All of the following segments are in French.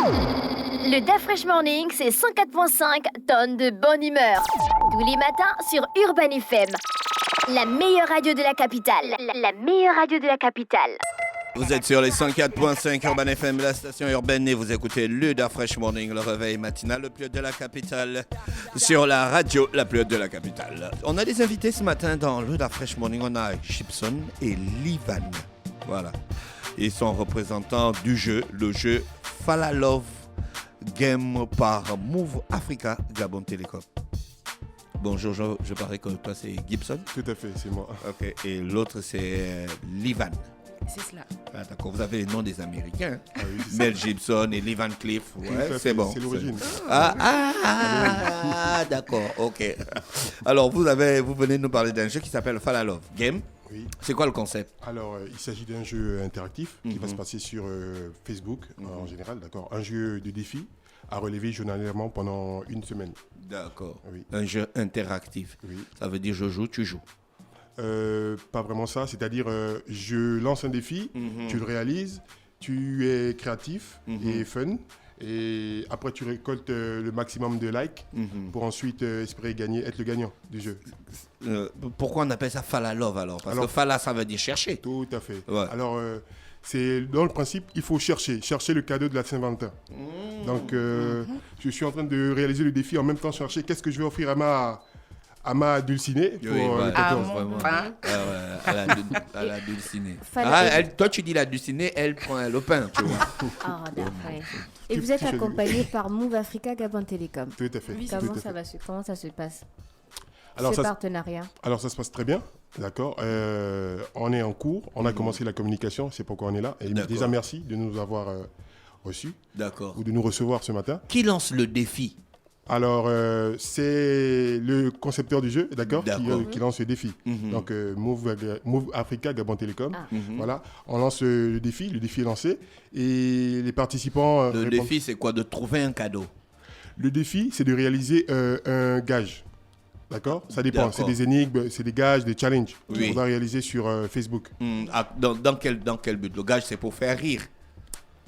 Le Da Fresh Morning, c'est 104.5 tonnes de bonne humeur. Tous les matins sur Urban FM. La meilleure radio de la capitale. La meilleure radio de la capitale. Vous êtes sur les 104.5 Urban FM, la station urbaine, et vous écoutez le Da Fresh Morning, le réveil matinal le plus haut de la capitale, sur la radio la plus haute de la capitale. On a des invités ce matin dans le Da Fresh Morning. On a Gibson et Livan. Voilà. Ils sont représentants du jeu, le jeu Fala Love Game par Move Africa Gabon Telecom. Bonjour, je parie que toi c'est Gibson. Tout à fait, c'est moi. Ok, et l'autre c'est Livan. C'est cela. Ah, d'accord, vous avez les noms des Américains. Ah oui, c'est Mel Gibson et Livan Cliff. Ouais, c'est bon. C'est l'origine. D'accord, ok. Alors, vous venez nous parler d'un jeu qui s'appelle Fala Love Game. Oui. C'est quoi le concept? Alors, il s'agit d'un jeu interactif qui va se passer sur Facebook en général, d'accord. Un jeu de défi à relever journalièrement pendant une semaine. D'accord. Oui. Un jeu interactif. Oui. Ça veut dire je joue, tu joues. Pas vraiment ça, c'est-à-dire je lance un défi, tu le réalises, tu es créatif et fun, et après tu récoltes le maximum de likes pour ensuite espérer gagner, être le gagnant du jeu. Pourquoi on appelle ça Fala Love alors? Parce que Fala, ça veut dire chercher. Tout à fait. Ouais. Alors, c'est dans le principe, il faut chercher le cadeau de la Saint-Valentin. Donc, je suis en train de réaliser le défi, en même temps chercher qu'est-ce que je vais offrir à ma dulcinée pour le 14. Vraiment. À la dulcinée. Fala- Toi, tu dis la dulcinée, elle prend le pain, tu vois. Ah, d'accord. Et vous êtes accompagné par Move Africa Gabon Telecom. Tout à fait. Oui, Tout à Comment fait. ça se passe, Alors, ce ça, partenariat? alors, ça se passe très bien, d'accord. On est en cours, on a commencé la communication, c'est pourquoi on est là. Et D'accord. déjà, merci de nous avoir reçus D'accord. ou de nous recevoir ce matin. Qui lance le défi? Alors, c'est le concepteur du jeu, d'accord, qui lance le défi. Donc, Move Africa Gabon Telecom. Voilà, on lance le défi est lancé et les participants. Le défi, c'est quoi? De trouver un cadeau. Le défi, c'est de réaliser un gage. D'accord. Ça dépend. D'accord. C'est des énigmes, c'est des gages, des challenges Oui. qu'il faudra réaliser sur Facebook. Dans quel but? Le gage, c'est pour faire rire.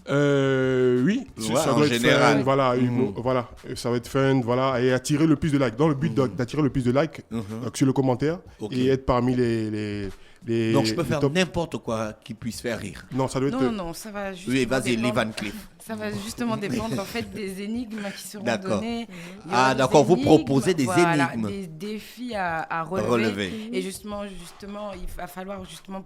Oui, Ouais, ça en doit être général. fun, voilà, voilà, ça va être fun, voilà, et attirer le plus de likes, dans le but d'attirer le plus de likes donc sur le commentaire et être parmi les Donc, je peux faire top. n'importe quoi qui puisse faire rire. Non, ça doit être. Non, ça va juste. Oui, vas-y, Livan Cliff. Ça va justement dépendre en fait des énigmes qui seront D'accord. données. Il y Ah, aura des d'accord, vous énigmes, proposez des voilà, énigmes. des défis à relever. Et justement, il va falloir justement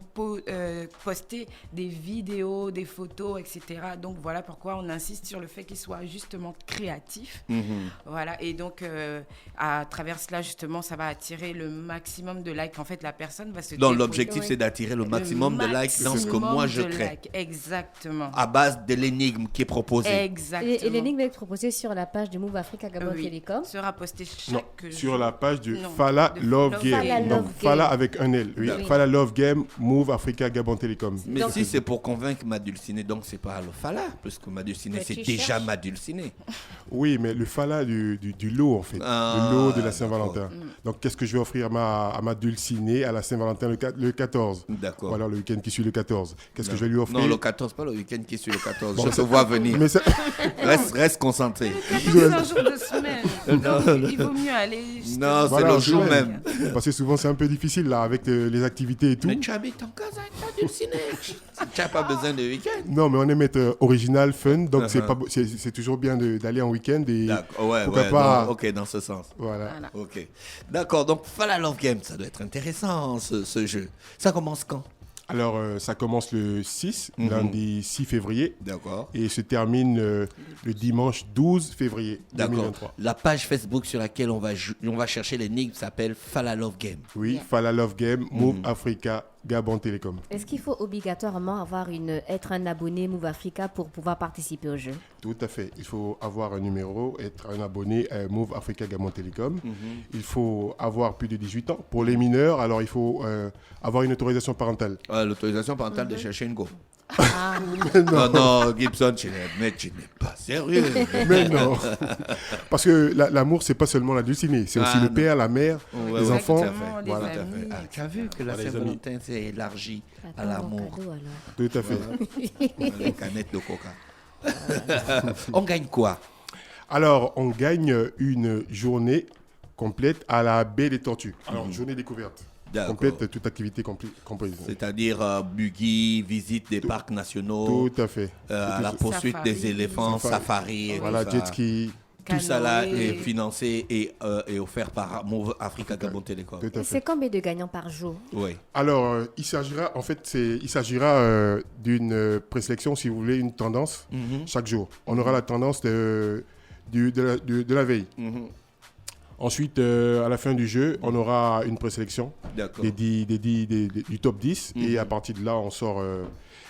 poster des vidéos, des photos, etc. Donc voilà pourquoi on insiste sur le fait qu'ils soient justement créatifs. Voilà, et donc à travers cela justement, ça va attirer le maximum de likes. En fait, la personne va se Donc, dévoiler. l'objectif, c'est d'attirer le maximum de likes dans ce que moi je crée. Exactement. À base de l'énigme qui est proposée. Exactement. Et l'énigme est proposée sur la page de Move Africa Gabon Oui. Telecom. Sera posté chaque Non, jour. sur la page de Non, Fala de Love Love Game. Fala Donc, Love Fala Game. avec un L. Oui. D'accord. Fala Love Game, Move Africa Gabon Telecom. Mais Donc- si c'est pour convaincre ma dulcinée, donc c'est pas le Fala, parce que ma dulcinée, Mais c'est tu déjà cherches. ma dulcinée. Oui, mais le Fala du lot, en fait. Ah, le lot de la Saint-Valentin. Donc, qu'est-ce que je vais offrir à ma dulcinée à la Saint-Valentin le 14? D'accord. Voilà, le week-end qui suit le 14. Qu'est-ce que je vais lui offrir? Non, le 14, pas le week-end qui suit le 14. Bon, je te vois venir. Mais ça- Reste concentré. C'est un jour de semaine. Donc, il vaut mieux aller. Non, c'est Voilà, le jour semaine. même. Parce que souvent, c'est un peu difficile, là, avec les activités et tout. Mais tu habites en casa avec ta dulcinée. Tu n'as pas besoin de week-end. Non, mais on aime être original, fun, donc Uh-huh. c'est toujours bien d'aller en week-end et D'accord, ouais, pourquoi ouais. pas. non, ok, dans ce sens. Voilà. Voilà. Ok. D'accord, donc Fala Love Game, ça doit être intéressant ce jeu. Ça commence quand? Alors, ça commence le 6, lundi 6 février, D'accord. et se termine le dimanche 12 février D'accord. 2023. La page Facebook sur laquelle on va chercher l'énigme s'appelle Fala Love Game. Oui, Fala Love Game, Move Africa, Gabon Telecom. Est-ce qu'il faut obligatoirement être un abonné Move Africa pour pouvoir participer au jeu? Tout à fait. Il faut avoir un numéro, être un abonné à Move Africa Gabon Telecom. Il faut avoir plus de 18 ans. Pour les mineurs, alors il faut avoir une autorisation parentale. L'autorisation parentale de chercher une go. Non, Gibson, tu n'es pas sérieux. Mais non. Parce que l'amour, c'est pas seulement la dulcinée. C'est aussi le père, la mère, Ouais, les ouais, enfants. tout à fait. Les Voilà. amis. Tout à fait. Tu as vu que la Voilà, les Saint-Valentin s'est élargie à Attends, mon l'amour. cadeau, alors. Tout à fait. Les canettes de coca. On gagne quoi? Alors, on gagne une journée complète à la baie des Tortues. Alors, journée découverte. D'accord. Complète, toute activité comprise. C'est-à-dire buggy, visite des parcs nationaux, Tout à fait. à la poursuite Safari. des éléphants, safari. Et Voilà, tout jet ça. ski. Tout ça là Canoë. est financé et offert par Move Africa Gabon Télécom. Tout à fait. C'est combien de gagnants par jour? Oui. Alors, il s'agira d'une présélection, si vous voulez, une tendance chaque jour. On aura la tendance de la veille. Ensuite, à la fin du jeu, on aura une présélection D'accord. du top 10. Et à partir de là, on sort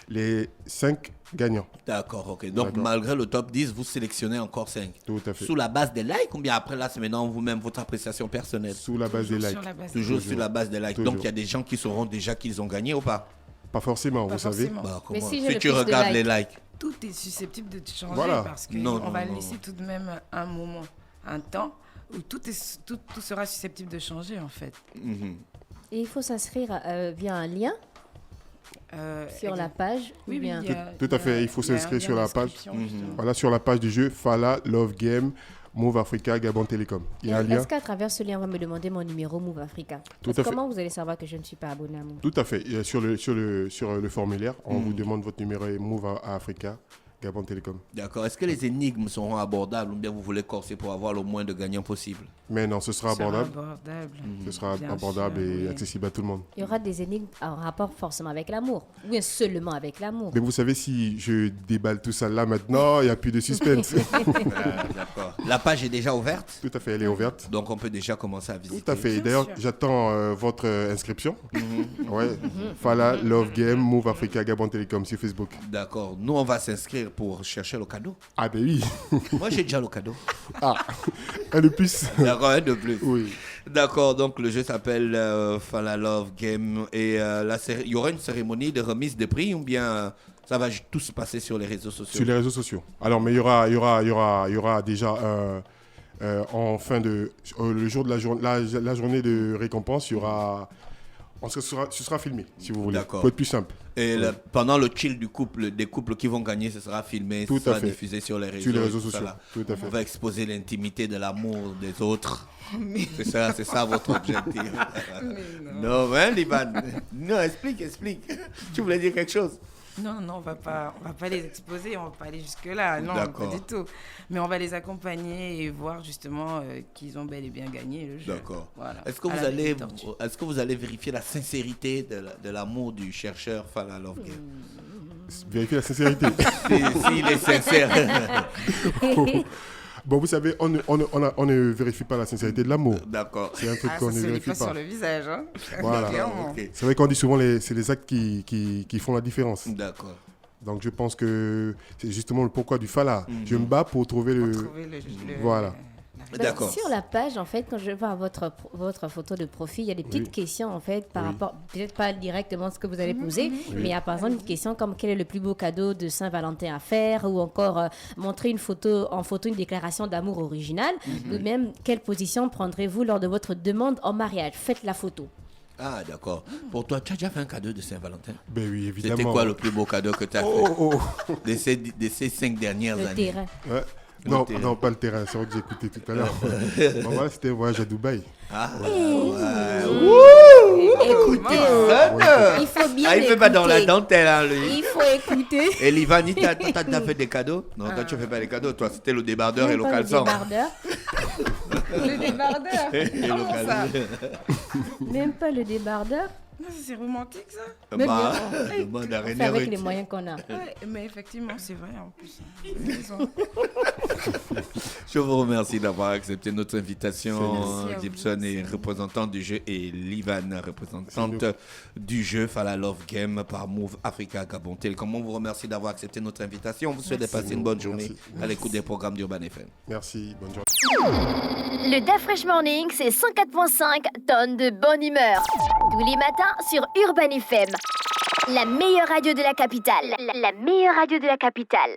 les 5 gagnants. D'accord, ok. Donc, D'accord. malgré le top 10, vous sélectionnez encore 5. Tout à fait. Sous la base des likes ou bien après là, c'est maintenant vous-même votre appréciation personnelle? Sous la base des Toujours likes. sur la base. Toujours sur la base des likes. Toujours. Donc, il y a des gens qui sauront déjà qu'ils ont gagné ou pas? Pas forcément, Pas vous savez. forcément. Bah, Mais comment? si j'ai Si le tu plus de regardes les likes. likes. Tout est susceptible de changer Voilà. parce qu'on Non, va non, laisser tout de même un moment, un temps où tout sera susceptible de changer en fait. Et il faut s'inscrire via un lien sur la page. Oui, ou bien... il y a- Tout à fait, il faut y a un s'inscrire lien sur la page. d'inscription, justement. Voilà, sur la page du jeu, Fala, Love Game, Move Africa, Gabon Télécom. Il y a un lien. Est-ce qu'à travers ce lien, on va me demander mon numéro Move Africa? Tout Parce à que fait. comment vous allez savoir que je ne suis pas abonné à Move? Tout à fait. Sur le formulaire, on vous demande votre numéro et Move à Africa, Gabon Télécom. D'accord. Est-ce que les énigmes seront abordables ou bien vous voulez corser pour avoir le moins de gagnants possible? Mais non, ce sera abordable. Ce sera Bien abordable sûr, et oui. accessible à tout le monde. Il y aura des énigmes en rapport forcément avec l'amour. Ou bien seulement avec l'amour. Mais vous savez, si je déballe tout ça là maintenant, il n'y a plus de suspense. D'accord. La page est déjà ouverte, Tout à fait, elle est ouverte. donc on peut déjà commencer à visiter. Tout à fait. Bien D'ailleurs, sûr. j'attends votre inscription. Ouais. Fala, Love Game, Move Africa, Gabon Télécom sur Facebook. D'accord. Nous, on va s'inscrire pour chercher le cadeau. Ah ben oui. Moi, j'ai déjà le cadeau. Un de plus. D'accord, un de plus. Oui. D'accord, donc le jeu s'appelle Fala Love Game et il y aura une cérémonie de remise de prix ou bien ça va tout se passer sur les réseaux sociaux? Sur les réseaux sociaux. Alors, mais il y aura déjà en fin de le jour de la journée de récompense, il y aura ce sera filmé si vous voulez. D'accord. Pour être plus simple. Et pendant le chill du couple, des couples qui vont gagner, ce sera filmé, Tout ce sera à fait. diffusé sur les réseaux, Sur les réseaux et tout ça, sociaux. là. Tout à fait. On va exposer l'intimité de l'amour des autres. C'est ça votre objectif. Non, hein, Liban? Non, explique. Tu voulais dire quelque chose? Non, on va pas les exposer, on va pas aller jusque-là, non, D'accord. pas du tout. Mais on va les accompagner et voir justement qu'ils ont bel et bien gagné le jeu. D'accord. Voilà. Est-ce que vous allez vérifier la sincérité de l'amour du chercheur Fala Love Game? Vérifier la sincérité. S'il est sincère. Bon, vous savez, on ne vérifie pas la sincérité de l'amour. D'accord. C'est un truc Ah, qu'on ça ne se lit vérifie pas sur pas. le visage, hein. Voilà. Clairement. Ok. C'est vrai qu'on dit souvent c'est les actes qui font la différence. D'accord. Donc je pense que c'est justement le pourquoi du Fala. Je me bats pour trouver le... Trouver Voilà. D'accord. Sur la page, en fait, quand je vois votre photo de profil, il y a des petites Oui. questions, en fait, par Oui. rapport, peut-être pas directement ce que vous allez poser, mais il y a par exemple une question comme quel est le plus beau cadeau de Saint-Valentin à faire, ou encore montrer une photo une déclaration d'amour originale, ou même quelle position prendrez-vous lors de votre demande en mariage. Faites la photo. Ah, d'accord. Pour toi, tu as déjà fait un cadeau de Saint-Valentin? Ben oui, évidemment. C'était quoi le plus beau cadeau que tu as fait Oh. de ces 5 dernières Le années? terrain. Ouais. Le Non, terrain. non, pas le terrain. C'est vrai que j'ai écouté tout à l'heure. Bon, voilà, c'était un voyage à Dubaï. Ah, Écoutez, il faut bien il fait pas dans la écouter. dentelle, hein, lui. Il faut écouter. Et Livani, t'as fait des cadeaux? Non, toi, tu fais pas des cadeaux. Toi, c'était le débardeur et Même le pas caleçon. débardeur. Le débardeur. Et le Comment ça? caleçon. Même pas le débardeur. Non, c'est romantique ça. Mais Bah, bien. le mandarin On fait avec est- les moyens qu'on a. Ouais, mais effectivement, c'est vrai en plus. Vous avez raison. Je vous remercie d'avoir accepté notre invitation. Merci à vous. Gibson est représentant du jeu et Livan, représentante du jeu Fala Love Game par Move Africa Gabon Télécom. On vous remercie d'avoir accepté notre invitation. On vous souhaite de passer une bonne journée Merci. à l'écoute des programmes d'Urban FM. Merci, bonne journée. Le DAF Fresh Morning, c'est 104.5 tonnes de bonne humeur. Tous les matins sur Urban FM. La meilleure radio de la capitale. La meilleure radio de la capitale.